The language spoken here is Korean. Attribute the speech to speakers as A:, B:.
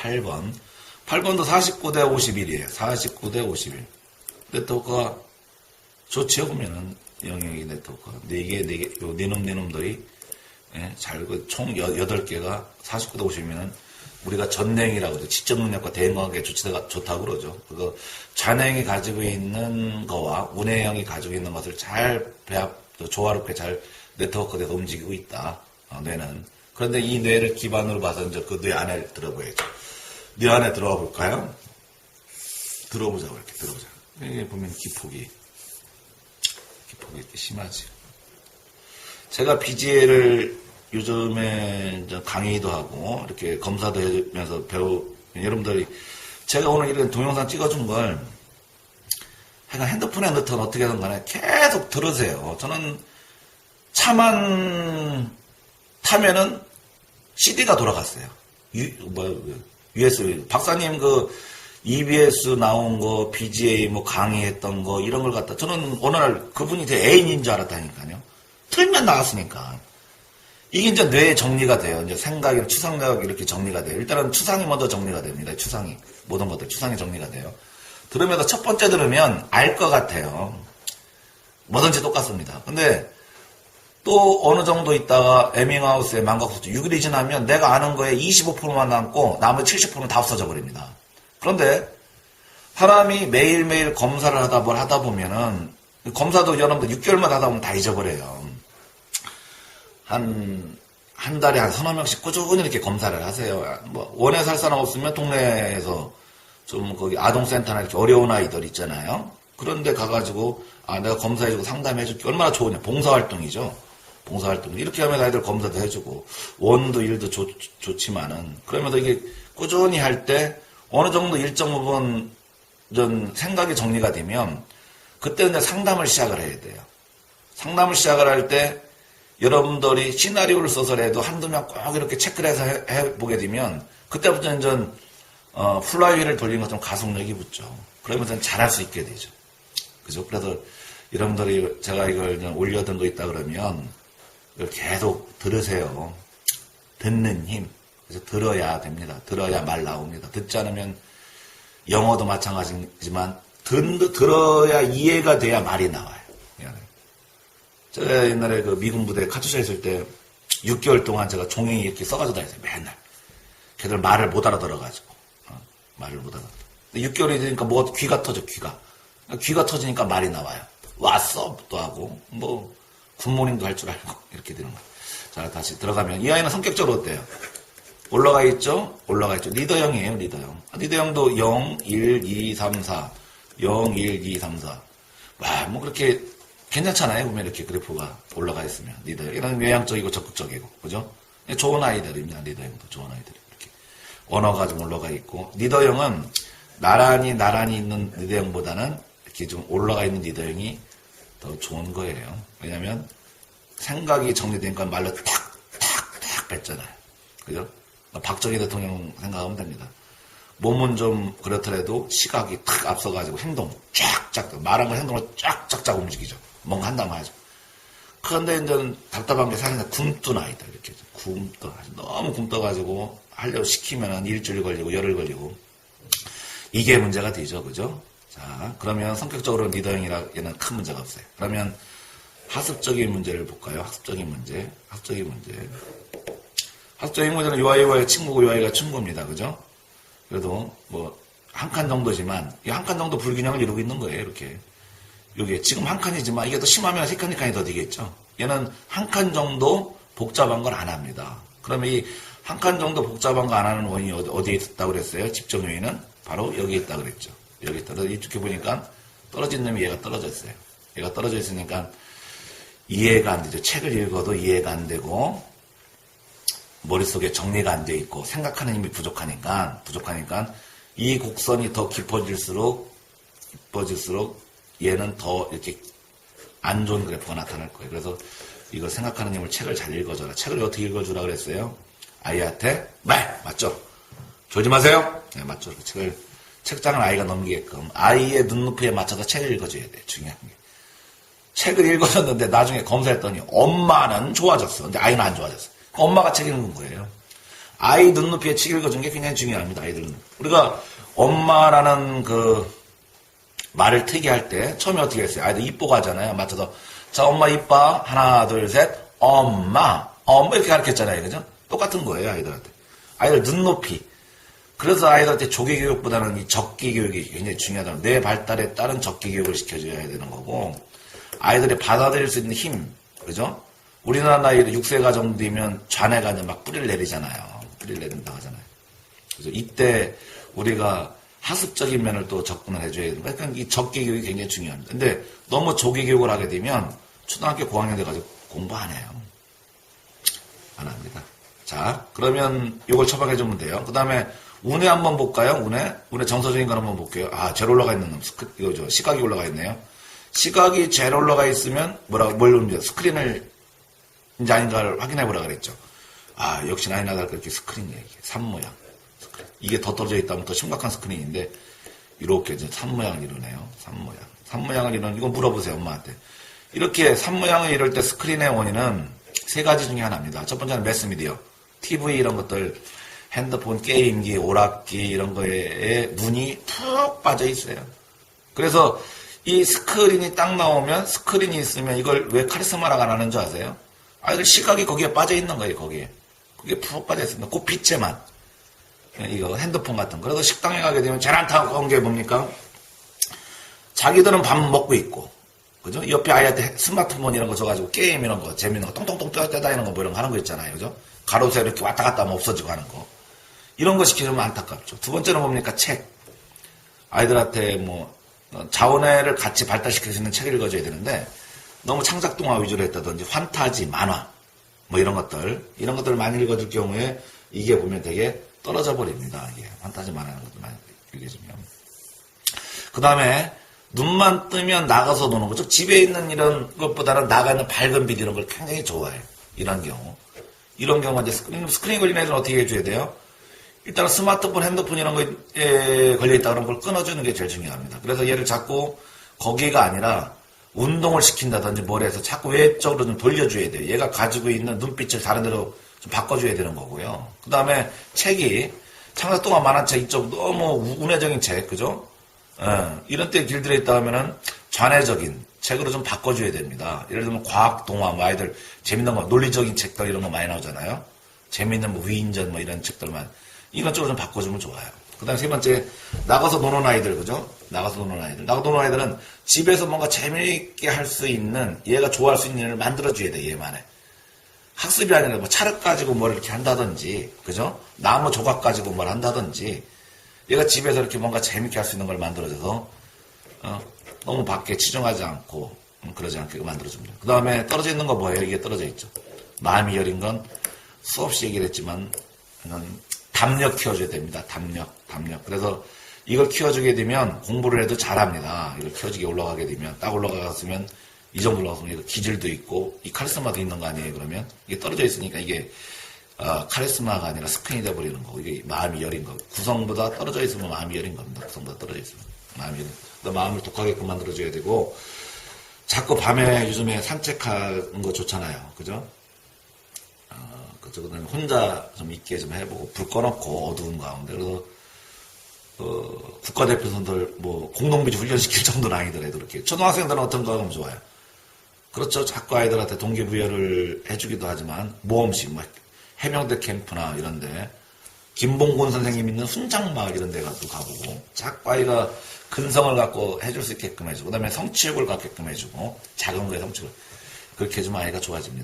A: 8번. 8번도 49대 51이에요. 49대 51. 네트워크가 좋지요, 보면은. 영역이 네트워크가. 4개, 요, 네놈들이, 예, 잘, 총 8개가 49대 50이면은, 우리가 전냉이라고 그러죠. 지적 능력과 대응하기에 좋다고 그러죠. 그거, 잔행이 가지고 있는 거와 운해형이 가지고 있는 것을 잘 조화롭게 잘 네트워크에서 움직이고 있다. 뇌는. 그런데 이 뇌를 기반으로 봐서 이제 그 뇌 안에 들어봐야죠. 뇌 안에 들어가 볼까요? 들어보자고, 이렇게 들어보자. 여기 보면 기폭이 이렇게 심하지. 제가 BGL을 요즘에 이제 강의도 하고, 이렇게 검사도 해주면서 여러분들이, 제가 오늘 이런 동영상 찍어준 걸, 하여간 핸드폰에 넣든 어떻게든 간에 계속 들으세요. 저는 차만 타면은 CD가 돌아갔어요. USB. 박사님 EBS 나온 거, BGA 강의했던 거, 이런 걸 갖다, 저는 어느 날 그분이 제 애인인 줄 알았다니까요. 틀면 나왔으니까. 이게 이제 뇌에 정리가 돼요. 이제 생각이, 추상력이 이렇게 정리가 돼요. 일단은 추상이 먼저 정리가 됩니다. 추상이. 모든 것들, 추상이 정리가 돼요. 들으면서 첫 번째 들으면 알 것 같아요. 뭐든지 똑같습니다. 근데 또 어느 정도 있다가 에밍하우스의 망각속도 6일이 지나면 내가 아는 거에 25%만 남고 나머지 70%는 다 없어져 버립니다. 그런데 사람이 매일매일 검사를 하다 보면은 검사도 여러분들 6개월만 하다 보면 다 잊어버려요. 한 달에 한 서너 명씩 꾸준히 이렇게 검사를 하세요. 원에 살 사람 없으면 동네에서 좀 거기 아동센터나 이렇게 어려운 아이들 있잖아요. 그런데 가가지고 내가 검사해주고 상담해줄게. 얼마나 좋으냐. 봉사활동이죠. 봉사활동. 이렇게 하면 아이들 검사도 해주고 원도 일도 좋지만은 그러면서 이게 꾸준히 할 때 어느 정도 일정 부분 전 생각이 정리가 되면 그때 이제 상담을 시작을 해야 돼요. 상담을 시작을 할 때 여러분들이 시나리오를 써서라도 한두 명 꼭 이렇게 체크를 해서 해보게 되면 그때부터 이제 플라이휠을 돌리는 것처럼 가속력이 붙죠. 그러면서 잘할 수 있게 되죠. 그죠? 그래서 여러분들이 제가 이걸 올려둔 거 있다 그러면 이걸 계속 들으세요. 듣는 힘. 그래서 들어야 됩니다. 들어야 말 나옵니다. 듣지 않으면 영어도 마찬가지지만 들어야 이해가 돼야 말이 나와요. 제가 옛날에 그 미군 부대 카투샤 있을 때 6개월 동안 제가 종이 이렇게 써가지고 다녔어요. 맨날. 걔들 말을 못 알아들어가지고. 말을 못 알아들어. 6개월이 되니까 귀가 터져, 귀가. 귀가 터지니까 말이 나와요. 왔어! 또 하고, 굿모닝도 할 줄 알고, 이렇게 되는 거예요. 자, 다시 들어가면, 이 아이는 성격적으로 어때요? 올라가 있죠? 올라가 있죠. 리더형이에요, 리더형. 리더형도 0, 1, 2, 3, 4. 0, 1, 2, 3, 4. 와, 그렇게, 괜찮잖아요. 보면 이렇게 그래프가 올라가 있으면. 리더형. 이런 외향적이고 적극적이고, 그죠? 좋은 아이들입니다, 리더형도. 좋은 아이들이. 이렇게. 언어가 좀 올라가 있고, 리더형은 나란히 있는 리더형보다는 이렇게 좀 올라가 있는 리더형이 더 좋은 거예요. 왜냐면 생각이 정리되니까 말로 탁 뱉잖아요. 그죠? 박정희 대통령 생각하면 됩니다. 몸은 좀 그렇더라도 시각이 탁 앞서가지고 행동 쫙쫙 말한 걸 행동을 쫙쫙 움직이죠. 뭔가 한다면 하죠. 그런데 이제 답답한 게 사실 굶뜬 아이들 이렇게 너무 굶떠가지고 하려고 시키면 일주일 걸리고 열흘 걸리고 이게 문제가 되죠. 그죠? 자, 그러면 성격적으로 리더형이라는 큰 문제가 없어요. 그러면 학습적인 문제를 볼까요? 학습적인 문제는 요아이와의 친구고 요아이가 친구입니다. 그죠? 그래도 한 칸 정도지만 이 한 칸 정도 불균형을 이루고 있는 거예요. 이렇게. 요게 지금 한 칸이지만 이게 더 심하면 세 칸이 더 되겠죠. 얘는 한 칸 정도 복잡한 걸 안 합니다. 그러면 이 한 칸 정도 복잡한 거 안 하는 원인이 어디에 있다고 그랬어요? 집중 요인은 바로 여기에 있다고 그랬죠. 여기 있다. 이렇게 보니까 떨어진 놈이 얘가 떨어져 있어요. 얘가 떨어져 있으니까 이해가 안 되죠. 책을 읽어도 이해가 안 되고 머릿속에 정리가 안 돼 있고 생각하는 힘이 부족하니까 이 곡선이 더 깊어질수록 얘는 더 이렇게 안 좋은 그래프가 나타날 거예요. 그래서 이거 생각하는 힘을 책을 잘 읽어줘라. 책을 어떻게 읽어주라 그랬어요? 아이한테 맞죠? 졸지 마세요. 네, 맞죠? 책장을 아이가 넘기게끔 아이의 눈높이에 맞춰서 책을 읽어줘야 돼. 중요한 게. 책을 읽어줬는데 나중에 검사했더니 엄마는 좋아졌어. 근데 아이는 안 좋아졌어. 엄마가 책 읽는 거예요. 아이 눈높이에 책 읽어주는 게 굉장히 중요합니다. 아이들은. 우리가 엄마라는 그 말을 트게 할 때 처음에 어떻게 했어요? 아이들 이뻐가 하잖아요. 맞춰서 자 엄마 이뻐 하나 둘 셋 엄마 이렇게 가르쳤잖아요. 그죠? 똑같은 거예요. 아이들한테. 아이들 눈높이. 그래서 아이들한테 조기 교육보다는 이 적기 교육이 굉장히 중요하다. 내 발달에 따른 적기 교육을 시켜줘야 되는 거고 아이들이 받아들일 수 있는 힘. 그죠? 우리나라 나이로 6세가 정도 되면 좌뇌가 이제 막 뿌리를 내리잖아요. 뿌리를 내린다고 하잖아요. 그래서 이때 우리가 학습적인 면을 또 접근을 해줘야 되는 거예요. 그러니까 이 적기 교육이 굉장히 중요합니다. 근데 너무 조기 교육을 하게 되면 초등학교 고학년 돼가지고 공부 안 해요. 안 합니다. 자, 그러면 이걸 처방해주면 돼요. 그 다음에 운에 한번 볼까요? 운에 정서적인 걸 한번 볼게요. 아, 제로 올라가 있는 놈. 이거죠. 시각이 올라가 있네요. 시각이 제로 올라가 있으면 뭘 누릅니다. 스크린을 이제 아닌가를 확인해 보라 그랬죠. 아, 역시 나이나다 그렇게 스크린이에요. 이게 산 모양. 스크린. 이게 더 떨어져 있다면 더 심각한 스크린인데 이렇게 이제 산 모양을 이루네요. 산 모양. 산 모양을 이루는 이거 물어보세요, 엄마한테. 이렇게 산 모양을 이룰 때 스크린의 원인은 세 가지 중에 하나입니다. 첫 번째는 매스미디어, TV 이런 것들, 핸드폰, 게임기, 오락기 이런 거에 눈이 푹 빠져 있어요. 그래서 이 스크린이 딱 나오면 스크린이 있으면 이걸 왜 카리스마라고 안 하는 줄 아세요? 아이들 시각이 거기에 빠져 있는 거예요, 거기에. 그게 푹 빠져 있습니다. 그 빛에만. 이거 핸드폰 같은 거. 그래서 식당에 가게 되면 제일 안타까운 게 뭡니까? 자기들은 밥 먹고 있고, 그죠? 옆에 아이한테 스마트폰 이런 거 줘가지고 게임 이런 거, 재밌는 거, 똥똥똥 떼다니는 거 뭐 이런 거 하는 거 있잖아요, 그죠? 가로세 이렇게 왔다 갔다 하면 없어지고 하는 거. 이런 거 시키면 안타깝죠. 두 번째는 뭡니까? 책. 아이들한테 뭐, 자원회를 같이 발달시킬 수 있는 책을 읽어줘야 되는데, 너무 창작동화 위주로 했다든지, 환타지, 만화, 뭐 이런 것들을 많이 읽어줄 경우에 이게 보면 되게 떨어져 버립니다. 이게 환타지 만화 이런 것들 많이 읽어주면. 그 다음에, 눈만 뜨면 나가서 노는 거죠. 집에 있는 이런 것보다는 나가는 밝은 빛 이런 걸 굉장히 좋아해요. 이런 경우. 이런 경우가 이제 스크린 걸린 애들은 어떻게 해줘야 돼요? 일단 스마트폰, 핸드폰 이런 거에 걸려있다 그런 걸 끊어주는 게 제일 중요합니다. 그래서 얘를 자꾸 거기가 아니라 운동을 시킨다든지 뭘 해서 자꾸 외적으로 좀 돌려줘야 돼요. 얘가 가지고 있는 눈빛을 다른 데로 좀 바꿔줘야 되는 거고요. 그 다음에 책이 창작동화 만화책 이쪽 너무 운해적인 책, 그죠? 이런 때 길들여 있다 하면은 좌뇌적인 책으로 좀 바꿔줘야 됩니다. 예를 들면 과학 동화, 뭐 아이들 재밌는 거, 논리적인 책들 이런 거 많이 나오잖아요. 재밌는 뭐 위인전 뭐 이런 책들만 이런 쪽으로 좀 바꿔주면 좋아요. 그 다음에 세 번째, 나가서 노는 아이들, 그죠? 나가서 노는 아이들. 나가서 노는 아이들은 집에서 뭔가 재미있게 할 수 있는, 얘가 좋아할 수 있는 일을 만들어줘야 돼, 얘만에. 학습이 아니라 뭐 차를 가지고 뭘 이렇게 한다든지, 그죠? 나무 조각 가지고 뭘 한다든지, 얘가 집에서 이렇게 뭔가 재밌게 할 수 있는 걸 만들어줘서, 너무 밖에 치중하지 않고, 그러지 않게 만들어줍니다. 그 다음에 떨어져 있는 거 뭐예요? 이게 떨어져 있죠. 마음이 여린 건 수없이 얘기를 했지만, 담력 키워줘야 됩니다. 담력. 그래서 이걸 키워주게 되면 공부를 해도 잘합니다. 이걸 키워주게 올라가게 되면, 딱 올라갔으면, 이 정도 올라갔으면 기질도 있고, 이 카리스마도 있는 거 아니에요, 그러면? 이게 떨어져 있으니까 이게, 카리스마가 아니라 스크린이 돼버리는 거고, 이게 마음이 여린 거. 구성보다 떨어져 있으면 마음이 여린 겁니다. 구성보다 떨어져 있으면. 마음이 여린 거. 마음을 독하게끔 만들어줘야 되고, 자꾸 밤에 요즘에 산책하는 거 좋잖아요. 그죠? 그쪽은 혼자 좀 있게 좀 해보고, 불 꺼놓고 어두운 가운데. 그래서, 국가대표 선들, 뭐, 공동비주 훈련시킬 정도는 아니더라도 이렇게. 초등학생들은 어떤 거 하면 좋아요? 그렇죠. 자꾸 아이들한테 동기부여를 해주기도 하지만, 모험식, 뭐, 해병대 캠프나 이런데, 김봉곤 선생님 있는 훈장마을 이런 데 가보고, 자꾸 아이가 근성을 갖고 해줄 수 있게끔 해주고, 그 다음에 성취욕을 갖게끔 해주고, 작은 거에 성취욕을. 그렇게 해주면 아이가 좋아집니다.